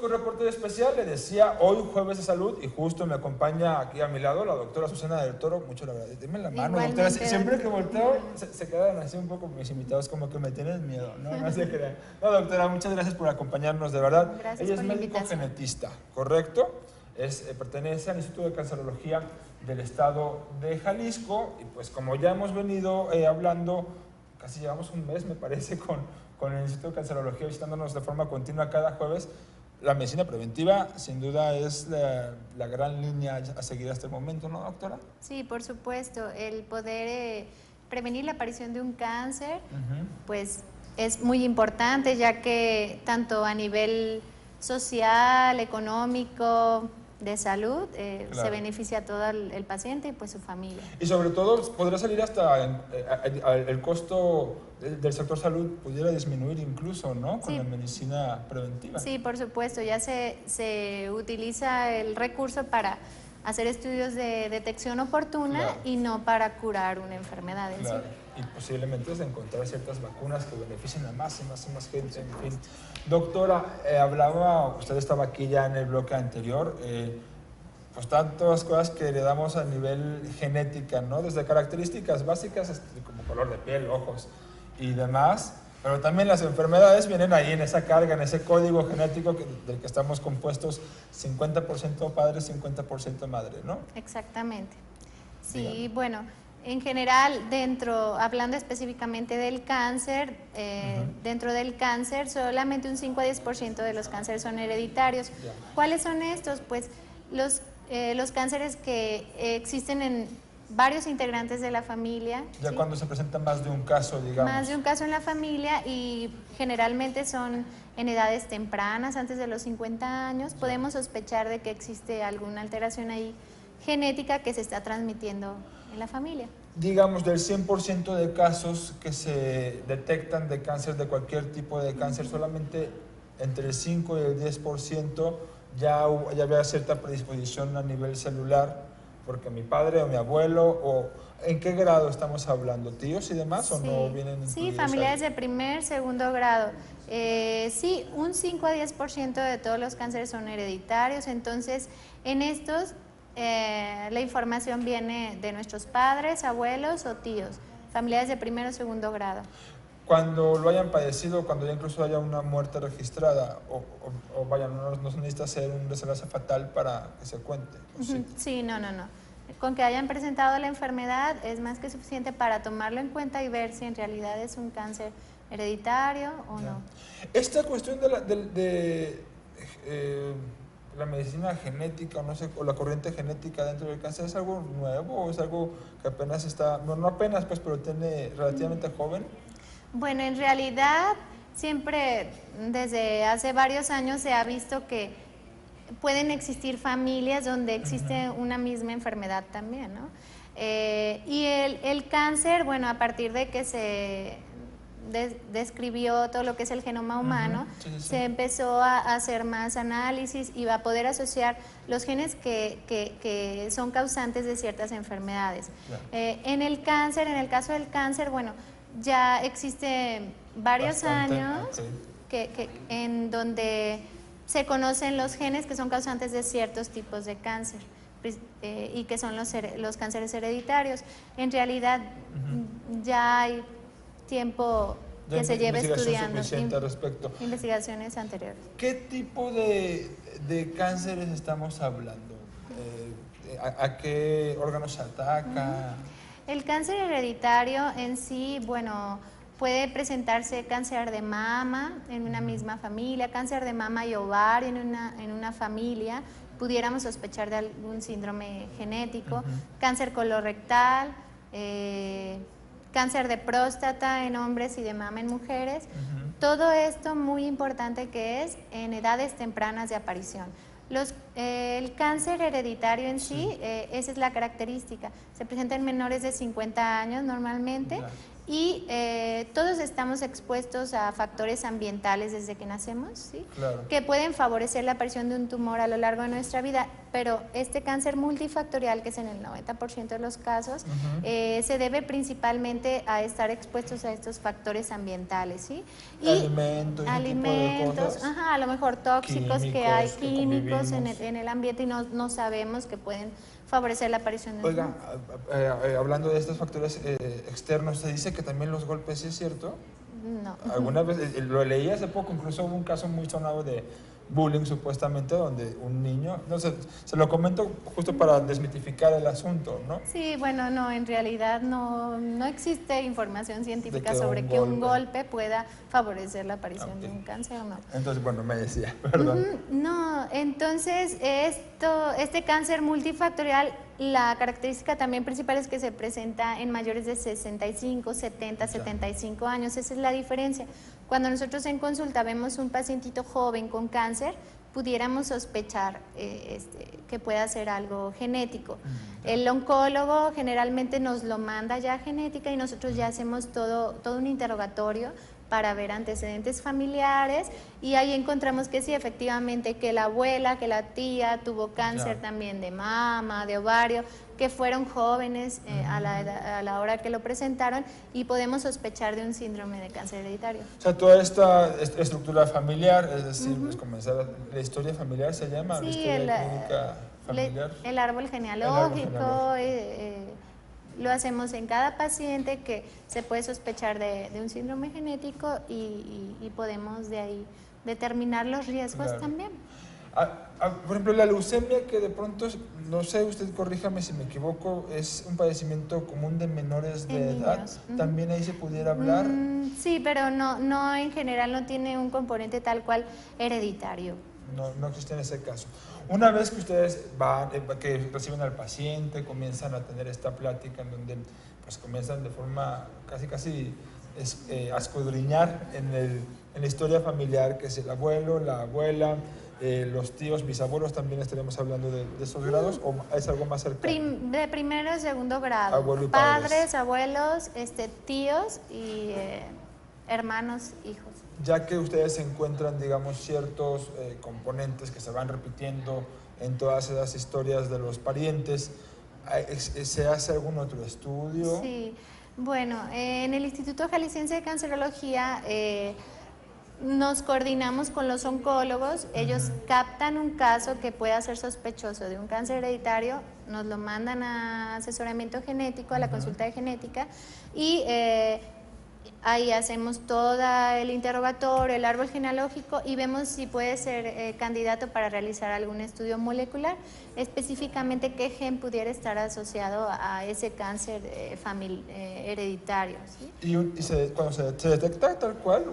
México, reportero especial. Le decía, hoy jueves de salud, y justo me acompaña aquí a mi lado la doctora Susana del Toro. Mucho la verdad. Dime la mano, Igualmente, doctora. Siempre que volteo, se quedan así un poco mis invitados, como que me tienen miedo. No, no se crean. No, doctora, muchas gracias por acompañarnos, de verdad. Gracias Ella es por la médico invitación. genetista, ¿correcto? Pertenece al Instituto de Cancerología del Estado de Jalisco. Y pues como ya hemos venido hablando, casi llevamos un mes, me parece, con el Instituto de Cancerología visitándonos de forma continua cada jueves. La medicina preventiva, sin duda, es la gran línea a seguir hasta el momento, ¿no, doctora? Sí, por supuesto. El poder prevenir la aparición de un cáncer, pues es muy importante, ya que tanto a nivel social, económico, de salud, Claro. se beneficia a todo el paciente y pues su familia. Y sobre todo, podrá salir hasta el costo del sector salud pudiera disminuir incluso, ¿no? Con Sí. la medicina preventiva. Sí, por supuesto, ya se utiliza el recurso para hacer estudios de detección oportuna, Claro. y no para curar una enfermedad en Claro, sí. y posiblemente es de encontrar ciertas vacunas que beneficien a más y más y más gente, en fin. Doctora, usted estaba aquí ya en el bloque anterior, pues tantas cosas que le damos a nivel genética, ¿no? Desde características básicas, como color de piel, ojos y demás, pero también las enfermedades vienen ahí en esa carga, en ese código genético del que estamos compuestos 50% padre, 50% madre, ¿no? Exactamente. Sí, Dígame. bueno, en general, hablando específicamente del cáncer, dentro del cáncer solamente un 5 a 10% de los cánceres son hereditarios. Ya. ¿Cuáles son estos? Pues los cánceres que existen en varios integrantes de la familia. Ya ¿sí? cuando se presenta más de un caso, digamos. Más de un caso en la familia, y generalmente son en edades tempranas, antes de los 50 años. Podemos sospechar de que existe alguna alteración ahí genética que se está transmitiendo en la familia. Digamos, del 100% de casos que se detectan de cáncer, de cualquier tipo de cáncer, solamente entre el 5 y el 10% ya había cierta predisposición a nivel celular, porque mi padre o mi abuelo, o ¿en qué grado estamos hablando? ¿Tíos y demás o no vienen incluidos? Sí, familiares de primer, segundo grado. Sí, un 5 a 10% de todos los cánceres son hereditarios. Entonces, en estos, la información viene de nuestros padres, abuelos o tíos, familiares de primero o segundo grado. Cuando lo hayan padecido, cuando ya incluso haya una muerte registrada, o vaya, no se necesita ser un desenlace fatal para que se cuente. Sí. Sí, no. Con que hayan presentado la enfermedad es más que suficiente para tomarlo en cuenta y ver si en realidad es un cáncer hereditario o no. Esta cuestión de la medicina genética, no sé, o la corriente genética dentro del cáncer, ¿es algo nuevo o es algo que apenas está, no apenas pues, pero tiene relativamente joven? Bueno, en realidad siempre desde hace varios años se ha visto que pueden existir familias donde existe una misma enfermedad también, ¿no? Y el cáncer, bueno, a partir de que se describió todo lo que es el genoma humano, se empezó a hacer más análisis y a poder asociar los genes que son causantes de ciertas enfermedades. En el caso del cáncer, bueno, ya existe varios años en donde se conocen los genes que son causantes de ciertos tipos de cáncer y que son los cánceres hereditarios. En realidad ya hay tiempo que se lleva estudiando al respecto. Investigaciones anteriores. ¿Qué tipo de cánceres estamos hablando? ¿A qué órganos se ataca? El cáncer hereditario en sí, bueno, puede presentarse cáncer de mama en una misma familia, cáncer de mama y ovario en una familia, pudiéramos sospechar de algún síndrome genético, cáncer colorectal, cáncer de próstata en hombres y de mama en mujeres. Todo esto muy importante que es en edades tempranas de aparición. El cáncer hereditario en sí, esa es la característica. Se presenta en menores de 50 años normalmente Y todos estamos expuestos a factores ambientales desde que nacemos, ¿sí? Claro. Que pueden favorecer la aparición de un tumor a lo largo de nuestra vida, pero este cáncer multifactorial, que es en el 90% de los casos, se debe principalmente a estar expuestos a estos factores ambientales, ¿sí? Y alimentos, a lo mejor tóxicos que hay, que químicos en el ambiente y no sabemos que pueden favorecer la aparición de un tumor. Oiga, hablando de estos factores externos, se dice que también los golpes, ¿sí es cierto? No. Alguna vez, lo leí hace poco, incluso hubo un caso muy sonado de bullying supuestamente, donde un niño, no sé, se lo comento justo para desmitificar el asunto, ¿no? Sí, bueno, no, en realidad no existe información científica sobre que un golpe pueda favorecer la aparición de un cáncer o no. Entonces, bueno, me decía, perdón. No, entonces este cáncer multifactorial, la característica también principal es que se presenta en mayores de 65, 70, 75 años, esa es la diferencia. Cuando nosotros en consulta vemos un pacientito joven con cáncer, pudiéramos sospechar que pueda ser algo genético. El oncólogo generalmente nos lo manda ya genética y nosotros ya hacemos todo un interrogatorio para ver antecedentes familiares y ahí encontramos que sí, efectivamente, que la abuela, que la tía tuvo cáncer también de mama, de ovario, que fueron jóvenes a la hora que lo presentaron y podemos sospechar de un síndrome de cáncer hereditario. O sea, toda esta estructura familiar, es decir, pues comenzar la historia familiar se llama, sí, la historia clínica familiar. El árbol genealógico. Lo hacemos en cada paciente que se puede sospechar de un síndrome genético y podemos de ahí determinar los riesgos también. Por ejemplo, la leucemia, que de pronto, no sé, usted corríjame si me equivoco, es un padecimiento común de menores de edad. ¿También ahí se pudiera hablar? Sí, pero no en general no tiene un componente tal cual hereditario. No existe en ese caso. Una vez que ustedes van, que reciben al paciente, comienzan a tener esta plática en donde pues comienzan de forma casi a escudriñar en la historia familiar, que es el abuelo, la abuela, los tíos, bisabuelos, también estaremos hablando de esos grados, o es algo más cercano. De primero y segundo grado. Abuelo y padres, abuelos, tíos y hermanos, hijos. Ya que ustedes encuentran, digamos, ciertos componentes que se van repitiendo en todas esas historias de los parientes, ¿se hace algún otro estudio? Sí, bueno, en el Instituto Jalisciense de Cancerología nos coordinamos con los oncólogos, ellos captan un caso que pueda ser sospechoso de un cáncer hereditario, nos lo mandan a asesoramiento genético, a la consulta de genética y ahí hacemos todo el interrogatorio, el árbol genealógico y vemos si puede ser candidato para realizar algún estudio molecular, específicamente qué gen pudiera estar asociado a ese cáncer hereditario. ¿Sí? Cuando se detecta tal cual?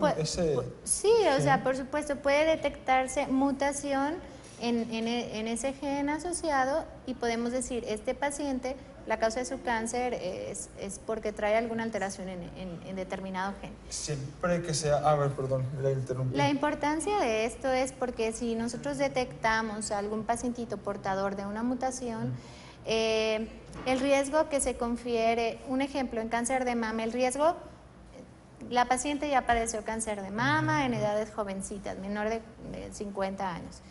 Sí, o sea, por supuesto, puede detectarse mutación en ese gen asociado y podemos decir, este paciente, la causa de su cáncer es porque trae alguna alteración en determinado gen. Siempre que sea... A ver, perdón, la interrumpí. La importancia de esto es porque si nosotros detectamos a algún pacientito portador de una mutación, el riesgo que se confiere, un ejemplo, en cáncer de mama, el riesgo, la paciente ya padeció cáncer de mama en edades jovencitas, menor de 50 años.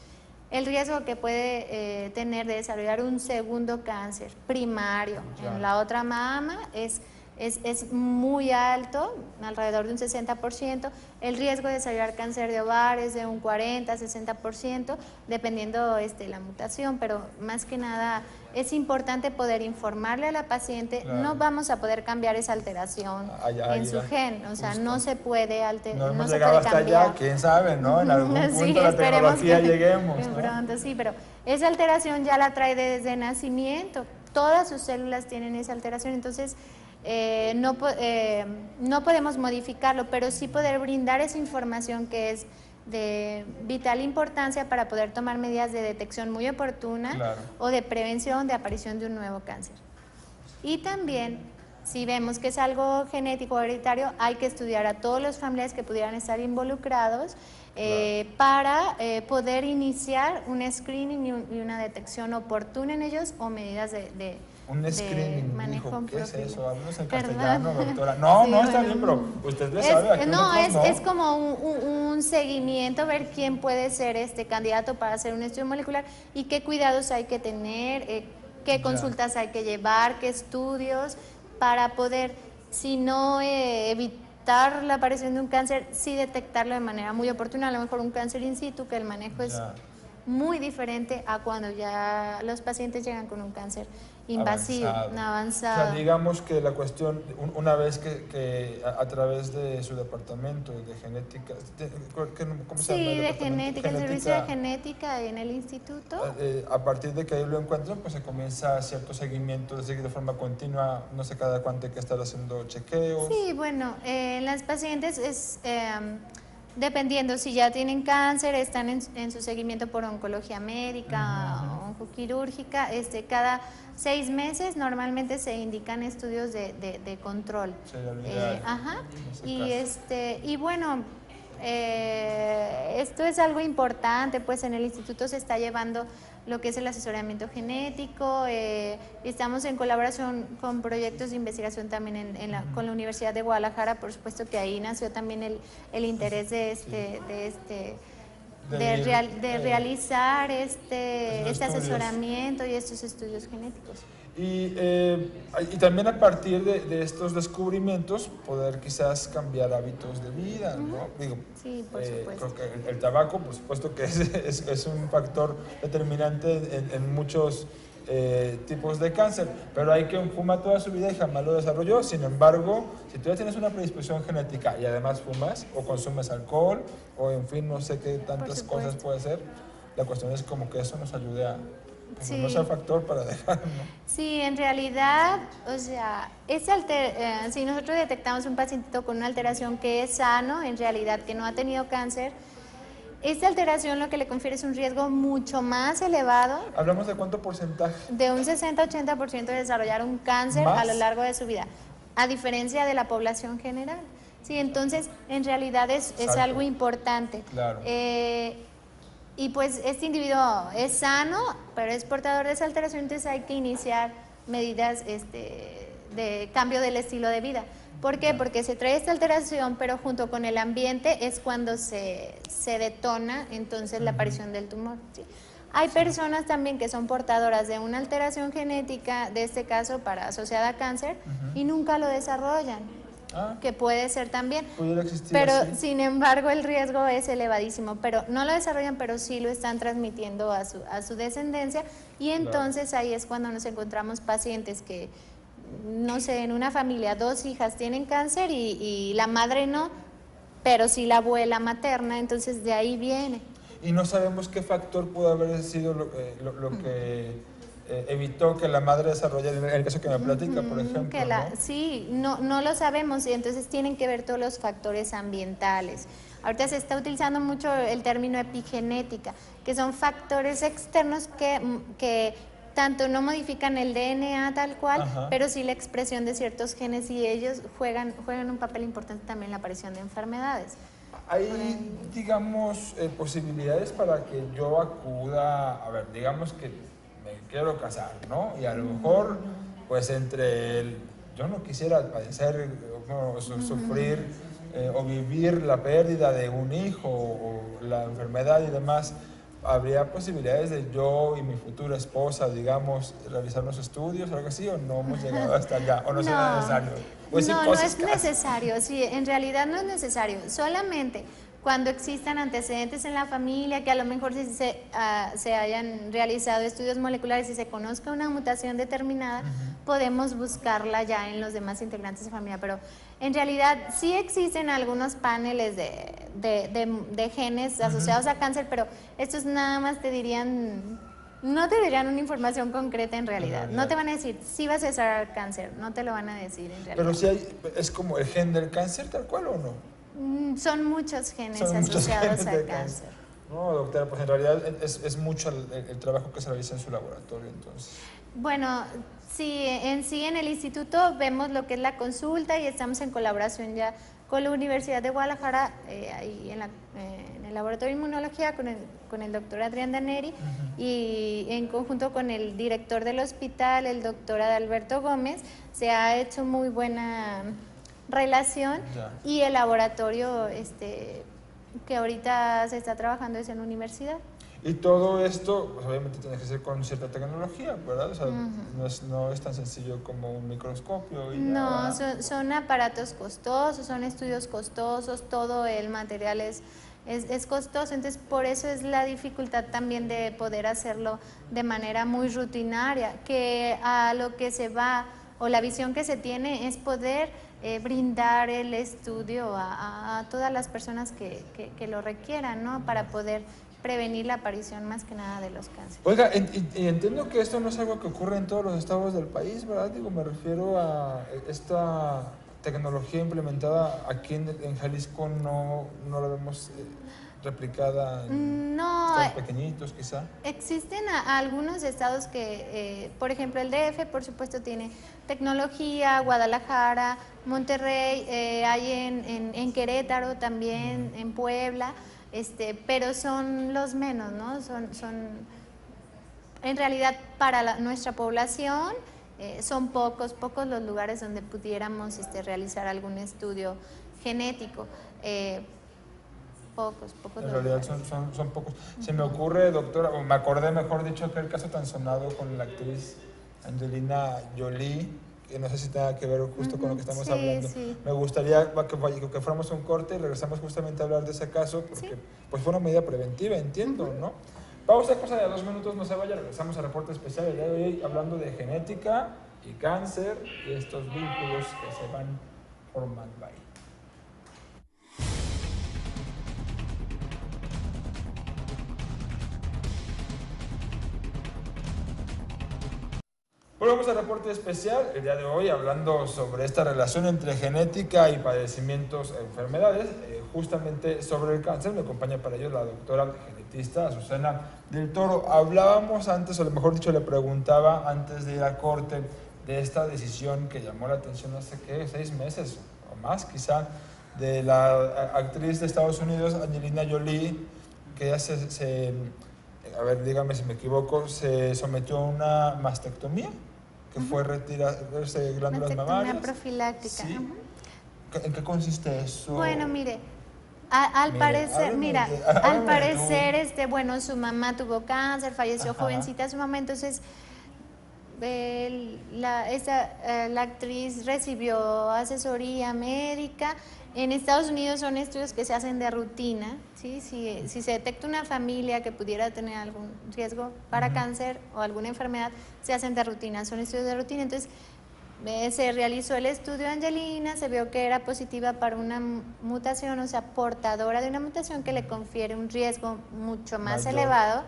El riesgo que puede tener de desarrollar un segundo cáncer primario en la otra mama es muy alto, alrededor de un 60%. El riesgo de desarrollar cáncer de ovario es de un 40-60%, dependiendo la mutación, pero más que nada es importante poder informarle a la paciente, no vamos a poder cambiar esa alteración en su gen, o sea, no se puede alterar. No hemos llegado hasta allá, quién sabe, ¿no? En algún punto la tecnología lleguemos, ¿no? Pronto, sí, pero esa alteración ya la trae desde nacimiento, todas sus células tienen esa alteración, entonces no podemos modificarlo, pero sí poder brindar esa información que es de vital importancia para poder tomar medidas de detección muy oportuna o de prevención de aparición de un nuevo cáncer. Y también, si vemos que es algo genético o hereditario, hay que estudiar a todos los familiares que pudieran estar involucrados para poder iniciar un screening y una detección oportuna en ellos o medidas de Un de screening, manejo dijo, ¿qué es profiláctico. eso? Háblanos en Perdón. castellano, doctora. No, Sí, no, está bueno. bien, pero usted le sabe, aquí No, nosotros no. es como un seguimiento, ver quién puede ser este candidato para hacer un estudio molecular y qué cuidados hay que tener, qué Ya. consultas hay que llevar, qué estudios, para poder, si no evitar la aparición de un cáncer, sí detectarlo de manera muy oportuna, a lo mejor un cáncer in situ, que el manejo es Ya. muy diferente a cuando ya los pacientes llegan con un cáncer invasivo, avanzado. O sea, digamos que la cuestión, una vez que a través de su departamento de genética, ¿cómo se llama? Sí, el de departamento? genética, el servicio de genética en el instituto. A partir de que ahí lo encuentran, pues se comienza cierto seguimiento, de seguir de forma continua, no sé cada cuánto hay que estar haciendo chequeos. Sí, bueno, las pacientes es dependiendo si ya tienen cáncer, están en su seguimiento por oncología médica o oncoquirúrgica, cada 6 meses normalmente se indican estudios de control. Y bueno, esto es algo importante, pues en el instituto se está llevando lo que es el asesoramiento genético, estamos en colaboración con proyectos de investigación también con la Universidad de Guadalajara, por supuesto que ahí nació también el interés de realizar este asesoramiento y estos estudios genéticos. Y también a partir de estos descubrimientos poder quizás cambiar hábitos de vida, ¿no? Digo, sí, por supuesto. Creo que el tabaco, por supuesto que es un factor determinante en muchos tipos de cáncer, pero hay quien fuma toda su vida y jamás lo desarrolló. Sin embargo, si tú ya tienes una predisposición genética y además fumas o consumes alcohol o en fin, no sé qué tantas cosas puede ser, la cuestión es como que eso nos ayude a... Sí. No sea factor para dejar, ¿no? Sí, en realidad, o sea, si nosotros detectamos un pacientito con una alteración que es sano, en realidad que no ha tenido cáncer, esta alteración lo que le confiere es un riesgo mucho más elevado. ¿Hablamos de cuánto porcentaje? De un 60-80% de desarrollar un cáncer a lo largo de su vida, a diferencia de la población general. Sí, entonces, en realidad es algo importante. Claro. Y pues este individuo es sano, pero es portador de esa alteración, entonces hay que iniciar medidas de cambio del estilo de vida. ¿Por qué? Porque se trae esta alteración, pero junto con el ambiente es cuando se detona entonces la aparición del tumor. ¿Sí? Hay personas también que son portadoras de una alteración genética, de este caso asociada a cáncer, y nunca lo desarrollan. Que puede ser también, pero así. Sin embargo el riesgo es elevadísimo, pero no lo desarrollan, pero sí lo están transmitiendo a su descendencia, y entonces ahí es cuando nos encontramos pacientes que, no sé, en una familia 2 hijas tienen cáncer y la madre no, pero sí la abuela materna, entonces de ahí viene. Y no sabemos qué factor pudo haber sido lo que evitó que la madre desarrollara, en el caso que me platica, por ejemplo. Sí, no lo sabemos, y entonces tienen que ver todos los factores ambientales. Ahorita se está utilizando mucho el término epigenética, que son factores externos que tanto no modifican el DNA tal cual, pero sí la expresión de ciertos genes, y ellos juegan un papel importante también en la aparición de enfermedades. ¿Hay, digamos, posibilidades para que yo acuda, a ver, digamos que me quiero casar, ¿no? Y a lo mejor, pues yo no quisiera padecer, sufrir o vivir la pérdida de un hijo o la enfermedad y demás, ¿habría posibilidades de yo y mi futura esposa, digamos, realizar unos estudios o algo así, o no hemos llegado hasta allá, o no será necesario? No es necesario, sí, en realidad no es necesario, solamente cuando existan antecedentes en la familia, que a lo mejor se hayan realizado estudios moleculares y se conozca una mutación determinada, podemos buscarla ya en los demás integrantes de familia, pero en realidad sí existen algunos paneles de genes asociados a cáncer, pero estos nada más no te dirían una información concreta en realidad. No te van a decir, sí vas a desarrollar cáncer, no te lo van a decir en realidad. Pero si es como el gen del cáncer tal cual, ¿o no? Son muchos genes asociados al cáncer. No, doctora, pues en realidad es mucho el trabajo que se realiza en su laboratorio, entonces. Bueno, sí, en el instituto vemos lo que es la consulta y estamos en colaboración ya con la Universidad de Guadalajara, ahí en el laboratorio de inmunología, con el doctor Adrián Daneri, y en conjunto con el director del hospital, el doctor Adalberto Gómez, se ha hecho muy buena relación. Y el laboratorio que ahorita se está trabajando es en la universidad. Y todo esto, pues obviamente tiene que ser con cierta tecnología, ¿verdad? O sea, no es tan sencillo como un microscopio. No, son aparatos costosos, son estudios costosos, todo el material es costoso, entonces por eso es la dificultad también de poder hacerlo de manera muy rutinaria, que a lo que se va, o la visión que se tiene es poder brindar el estudio a todas las personas que lo requieran, ¿no? Para poder prevenir la aparición más que nada de los cánceres. Oiga, y entiendo que esto no es algo que ocurre en todos los estados del país, ¿verdad? Digo, me refiero a esta tecnología implementada aquí en Jalisco, no la vemos replicada en estados pequeñitos, quizá. Existen algunos estados que, por ejemplo, el DF, por supuesto, tiene tecnología, Guadalajara, Monterrey, hay en Querétaro también, en Puebla, pero son los menos, ¿no? Son en realidad para nuestra población son pocos los lugares donde pudiéramos realizar algún estudio genético. Pocos. En realidad son pocos. Se me ocurre, doctora, o me acordé, mejor dicho, aquel caso tan sonado con la actriz Angelina Jolie, que no sé si tenga que ver justo con lo que estamos hablando. Sí. Me gustaría que fuéramos a un corte y regresamos justamente a hablar de ese caso, porque pues fue una medida preventiva, entiendo, ¿no? Vamos a cosa de 2 minutos, no se vaya, regresamos al reporte especial el día de hoy hablando de genética y cáncer y estos vínculos que se van formando ahí. Volvemos al reporte especial, el día de hoy hablando sobre esta relación entre genética y padecimientos, enfermedades, justamente sobre el cáncer. Me acompaña para ello la doctora genetista Azucena del Toro. Hablábamos antes, o mejor dicho, le preguntaba antes de ir a corte de esta decisión que llamó la atención hace, ¿qué? 6 meses o más quizá, de la actriz de Estados Unidos, Angelina Jolie, que ella a ver, dígame si me equivoco, se sometió a una mastectomía, que fue retirarse glándulas mamarias. Una profiláctica. ¿Sí? ¿En qué consiste eso? Bueno, mire, al parecer, bueno, su mamá tuvo cáncer, falleció jovencita a su mamá, entonces la actriz recibió asesoría médica. En Estados Unidos son estudios que se hacen de rutina, ¿sí? Si se detecta una familia que pudiera tener algún riesgo para cáncer o alguna enfermedad, se hacen de rutina, son estudios de rutina. Entonces, se realizó el estudio de Angelina, se vio que era positiva para una mutación, o sea, portadora de una mutación que le confiere un riesgo mucho más elevado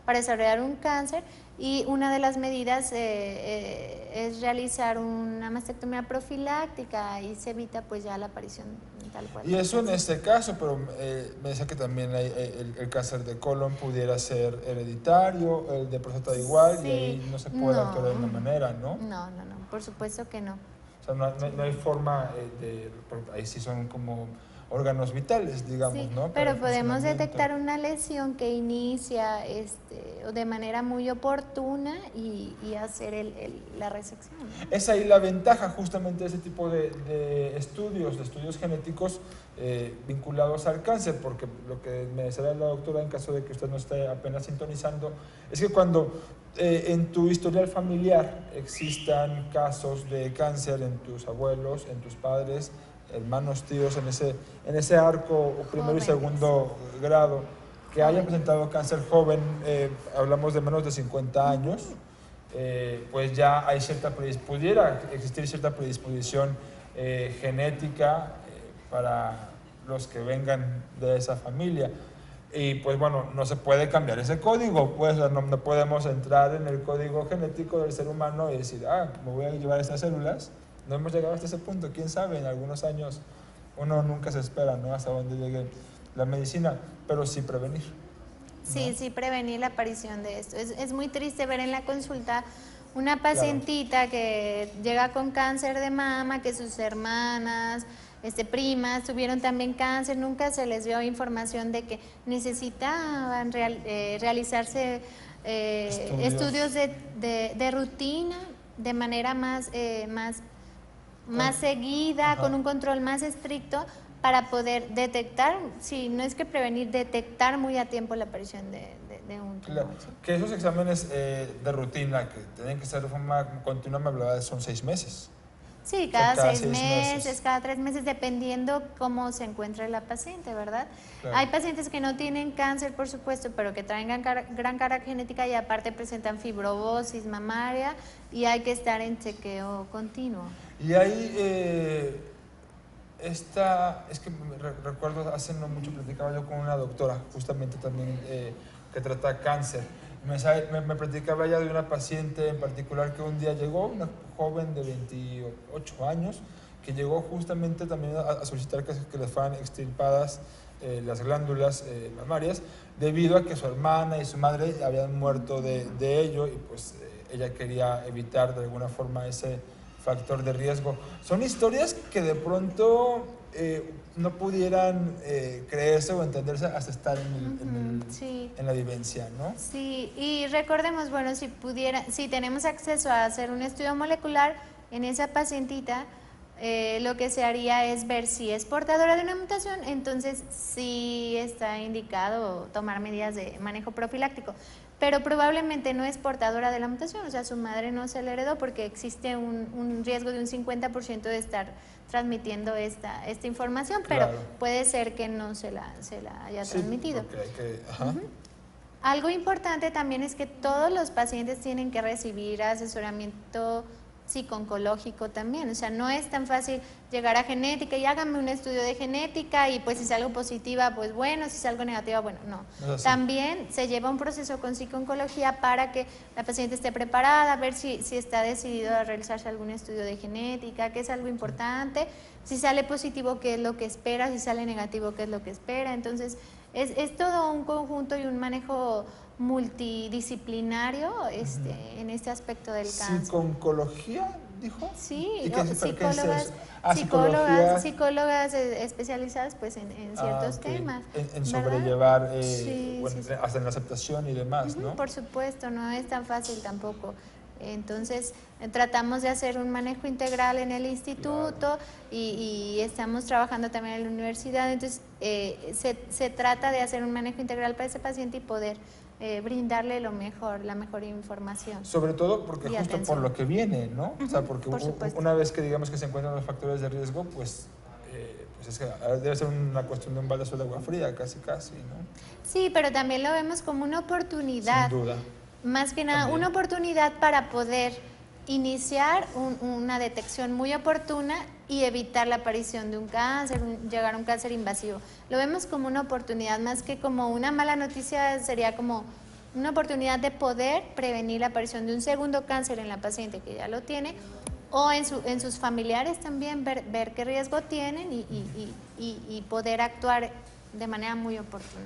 para desarrollar un cáncer, y una de las medidas es realizar una mastectomía profiláctica y se evita pues ya la aparición tal cual. Y eso en este caso, pero me decía que también el cáncer de colon pudiera ser hereditario, el de próstata igual, y ahí no se puede actuar de una manera, ¿no? No, por supuesto que no. O sea, no hay forma ahí sí son como órganos vitales, digamos, ¿no? Pero podemos detectar una lesión que inicia de manera muy oportuna y hacer la resección, ¿no? Es ahí la ventaja justamente de ese tipo de estudios genéticos vinculados al cáncer, porque lo que me decía la doctora, en caso de que usted no esté apenas sintonizando, es que cuando en tu historial familiar existan casos de cáncer en tus abuelos, en tus padres, hermanos, tíos, en ese arco primero y segundo grado, que hayan presentado cáncer joven, hablamos de menos de 50 años, pues ya hay pudiera existir cierta predisposición genética para los que vengan de esa familia. Y pues bueno, no se puede cambiar ese código, pues no podemos entrar en el código genético del ser humano y decir, me voy a llevar estas células. No hemos llegado hasta ese punto, quién sabe, en algunos años uno nunca se espera, ¿no? Hasta dónde llegue la medicina, pero sí prevenir, ¿no? Sí, prevenir la aparición de esto. Es muy triste ver en la consulta una pacientita que llega con cáncer de mama, que sus hermanas, primas, tuvieron también cáncer, nunca se les dio información de que necesitaban realizarse estudios de rutina de manera más seguida, Ajá. con un control más estricto para poder detectar, si no es que prevenir, detectar muy a tiempo la aparición de un tumor. Claro, que esos exámenes de rutina que tienen que ser de forma continua, me hablaba de son 6 meses. Sí, O sea, cada cada 6 6 meses, meses. cada 3 meses, dependiendo cómo se encuentre la paciente, ¿verdad? Claro. Hay pacientes que no tienen cáncer, por supuesto, pero que traen gran carga genética y aparte presentan fibrosis mamaria y hay que estar en chequeo continuo. Y ahí, es que recuerdo, hace no mucho platicaba yo con una doctora, justamente también, que trata cáncer. Me platicaba ella de una paciente en particular que un día llegó, una joven de 28 años, que llegó justamente también a solicitar que le fueran extirpadas las glándulas mamarias, debido a que su hermana y su madre habían muerto de ello, y pues ella quería evitar de alguna forma ese factor de riesgo. Son historias que de pronto no pudieran creerse o entenderse hasta estar Sí. en la vivencia, ¿no? Sí, y recordemos, bueno, si tenemos acceso a hacer un estudio molecular en esa pacientita, lo que se haría es ver si es portadora de una mutación, entonces sí está indicado tomar medidas de manejo profiláctico, pero probablemente no es portadora de la mutación, o sea, su madre no se la heredó porque existe un riesgo de un 50% de estar transmitiendo esta información, pero Claro. puede ser que no se la haya transmitido. Ajá. Algo importante también es que todos los pacientes tienen que recibir asesoramiento psico-oncológico también, o sea, no es tan fácil llegar a genética y hágame un estudio de genética y pues si salgo positiva, pues bueno, si salgo negativa, bueno, no. No es así. También se lleva un proceso con psico-oncología para que la paciente esté preparada, ver si está decidido a realizarse algún estudio de genética, que es algo importante, si sale positivo, qué es lo que espera, si sale negativo, qué es lo que espera, entonces es todo un conjunto y un manejo multidisciplinario en este aspecto del cáncer. ¿Psico-oncología, dijo? Sí, ¿Y qué es psicólogas, psicología. psicólogas especializadas pues en ciertos Ok. temas. En ¿verdad? sobrellevar, Sí, bueno, sí. hasta en la aceptación y demás, ¿no? Por supuesto, no es tan fácil tampoco. Entonces, tratamos de hacer un manejo integral en el instituto. Claro. y estamos trabajando también en la universidad. Entonces, se trata de hacer un manejo integral para ese paciente y poder brindarle la mejor información. Sobre todo porque Y justo atención. por lo que viene, ¿no? O sea, porque por supuesto. una vez que digamos que se encuentran los factores de riesgo, pues es que debe ser una cuestión de un baldazo de agua fría, casi, ¿no? Sí, pero también lo vemos como una oportunidad. Sin duda. Más que nada, También. una oportunidad para poder iniciar una detección muy oportuna y evitar la aparición de un cáncer, llegar a un cáncer invasivo. Lo vemos como una oportunidad, más que como una mala noticia, sería como una oportunidad de poder prevenir la aparición de un segundo cáncer en la paciente que ya lo tiene, o en sus familiares también, ver qué riesgo tienen y poder actuar de manera muy oportuna.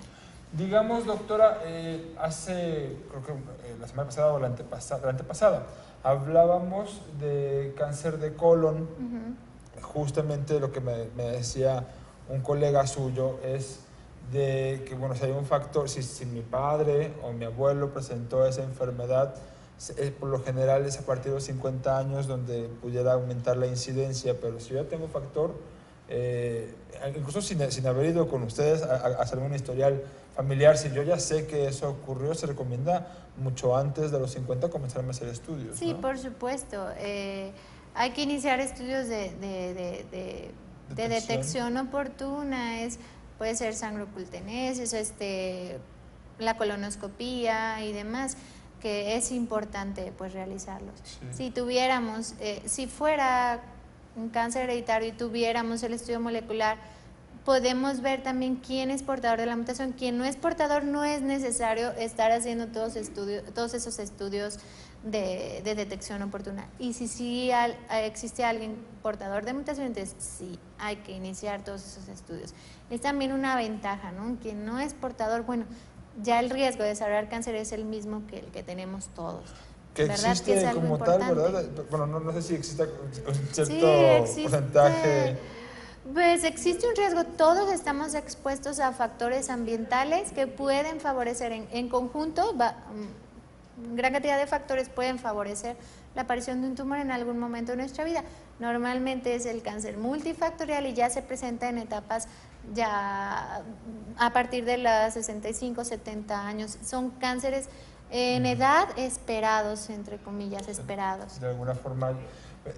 Digamos, doctora, creo que la semana pasada o la antepasada, hablábamos de cáncer de colon. Justamente lo que me decía un colega suyo es de que, bueno, si hay un factor, si mi padre o mi abuelo presentó esa enfermedad, por lo general es a partir de los 50 años donde pudiera aumentar la incidencia, pero si yo ya tengo factor, incluso sin haber ido con ustedes a hacer un historial familiar, si yo ya sé que eso ocurrió, se recomienda mucho antes de los 50 comenzar a hacer estudios, Sí, ¿no? por supuesto. Hay que iniciar estudios de detección oportuna, puede ser sangrocultenesis, la colonoscopía y demás, que es importante pues realizarlos. Sí. Si fuera un cáncer hereditario y tuviéramos el estudio molecular, podemos ver también quién es portador de la mutación. Quien no es portador, no es necesario estar haciendo todos esos estudios de detección oportuna. Y si existe alguien portador de mutación, entonces sí, hay que iniciar todos esos estudios. Es también una ventaja, ¿no? Quien no es portador, bueno, ya el riesgo de desarrollar cáncer es el mismo que el que tenemos todos. Que ¿verdad? existe Que es algo como importante. tal, ¿verdad? Bueno, no sé si existe un cierto Sí, existe. porcentaje. Pues existe un riesgo, todos estamos expuestos a factores ambientales que pueden favorecer en conjunto, gran cantidad de factores pueden favorecer la aparición de un tumor en algún momento de nuestra vida. Normalmente es el cáncer multifactorial y ya se presenta en etapas ya a partir de los 65, 70 años. Son cánceres en edad esperados, entre comillas, esperados. De alguna forma,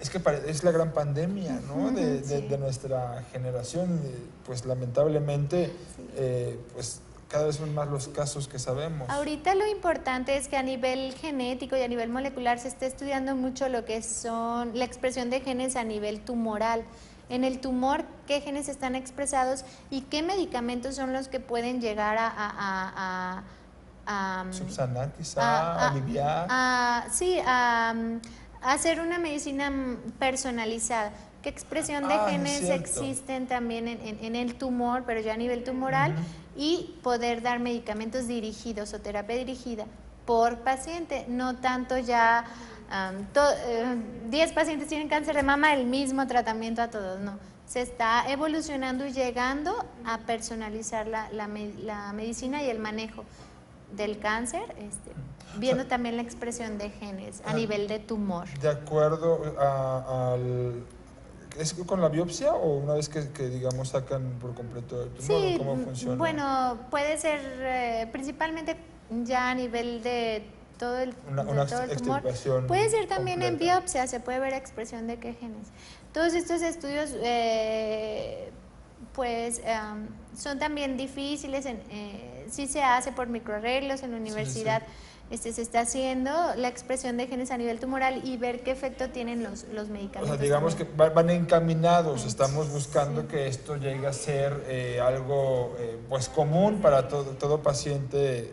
es que es la gran pandemia, ¿no? Sí. De nuestra generación, pues lamentablemente, Sí. pues cada vez son más los casos que sabemos. Ahorita lo importante es que a nivel genético y a nivel molecular se está estudiando mucho lo que son la expresión de genes a nivel tumoral. En el tumor, qué genes están expresados y qué medicamentos son los que pueden llegar a subsanar, quizá, aliviar. Sí, a hacer una medicina personalizada. ¿Qué expresión de genes existen también en el tumor, pero ya a nivel tumoral? Y poder dar medicamentos dirigidos o terapia dirigida por paciente, no tanto ya 10 pacientes tienen cáncer de mama, el mismo tratamiento a todos, no. Se está evolucionando y llegando a personalizar la medicina y el manejo del cáncer, viendo también la expresión de genes a nivel de tumor. De acuerdo al... ¿Es con la biopsia o una vez que digamos, sacan por completo el tumor? Sí, ¿Cómo funciona? bueno, puede ser principalmente ya a nivel de todo el, todo el tumor. Puede ser también completa. En biopsia, se puede ver expresión de qué genes. Todos estos estudios, son también difíciles, sí se hace por microarreglos en la universidad. Sí. Se está haciendo la expresión de genes a nivel tumoral y ver qué efecto tienen los medicamentos. O sea, digamos también. Que van encaminados, estamos buscando que esto llegue a ser algo pues común para todo paciente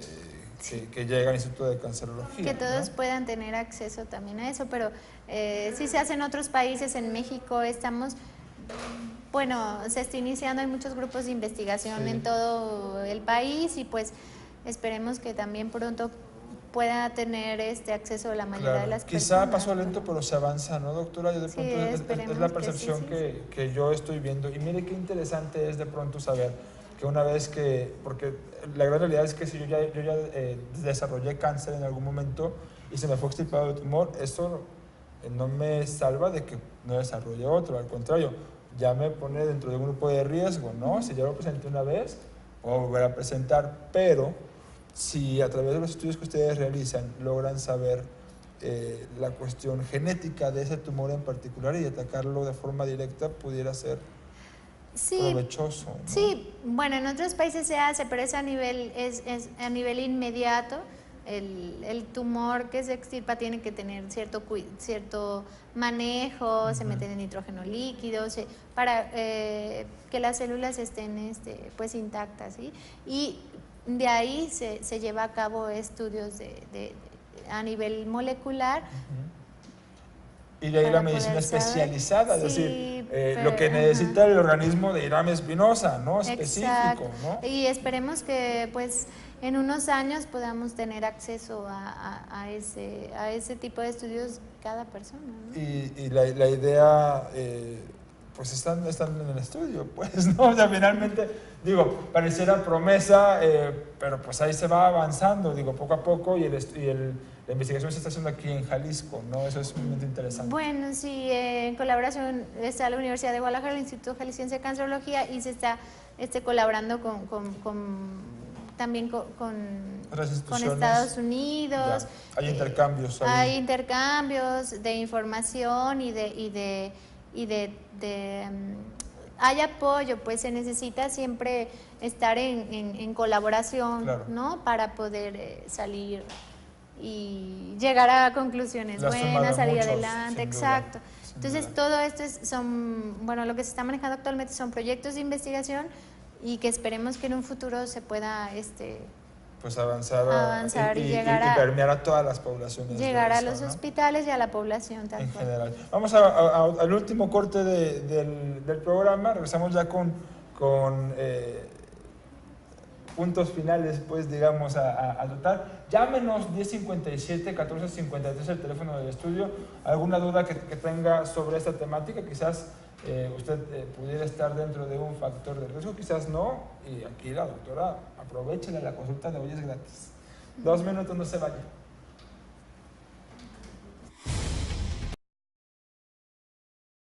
que llega al Instituto de Cancerología. Que todos puedan tener acceso también a eso, pero sí se hace en otros países, en México estamos... Bueno, se está iniciando, hay muchos grupos de investigación en todo el país y pues esperemos que también pronto pueda tener acceso a la mayoría de las personas. Quizá paso lento, pero se avanza, ¿no, doctora? Yo de pronto es la percepción que yo estoy viendo. Y mire qué interesante es de pronto saber que una vez que... Porque la gran realidad es que si yo ya desarrollé cáncer en algún momento y se me fue extirpado el tumor, eso no me salva de que no desarrolle otro. Al contrario, ya me pone dentro de un grupo de riesgo, ¿no? Si ya lo presenté una vez, puedo volver a presentar, pero... Si a través de los estudios que ustedes realizan logran saber la cuestión genética de ese tumor en particular y atacarlo de forma directa, pudiera ser provechoso, ¿no? Sí, bueno, en otros países se hace, pero es a nivel inmediato. El tumor que se extirpa tiene que tener cierto manejo, se meten en nitrógeno líquido para que las células estén pues intactas, ¿sí? Y de ahí se lleva a cabo estudios a nivel molecular. Y de ahí la medicina especializada, es decir, lo que necesita el organismo de Irán Espinosa, ¿no? Específico, ¿no? Y esperemos que pues en unos años podamos tener acceso a ese tipo de estudios cada persona, ¿no? Y la idea... pues están en el estudio, pues, ¿no? O sea, finalmente, digo, pareciera promesa, pero pues ahí se va avanzando, digo, poco a poco, y la investigación se está haciendo aquí en Jalisco, ¿no? Eso es muy interesante. Bueno, sí, en colaboración está la Universidad de Guadalajara, el Instituto Jalisciense de Cancerología, y se está colaborando también con Estados Unidos. Ya. Hay intercambios ahí. Hay intercambios de información hay apoyo, pues se necesita siempre estar en colaboración, claro, ¿no? Para poder salir y llegar a conclusiones buenas, salir adelante, exacto. Entonces todo esto lo que se está manejando actualmente son proyectos de investigación y que esperemos que en un futuro se pueda pues avanzar y permear a todas las poblaciones. Llegar a los hospitales y a la población en general. Vamos al último corte del programa. Regresamos ya con puntos finales, pues, digamos, a tratar. Llámenos 1057-1453, el teléfono del estudio. Alguna duda que tenga sobre esta temática, quizás usted pudiera estar dentro de un factor de riesgo, quizás no, y aquí la doctora, aprovechela la consulta de hoy es gratis. 2 minutos, no se vaya.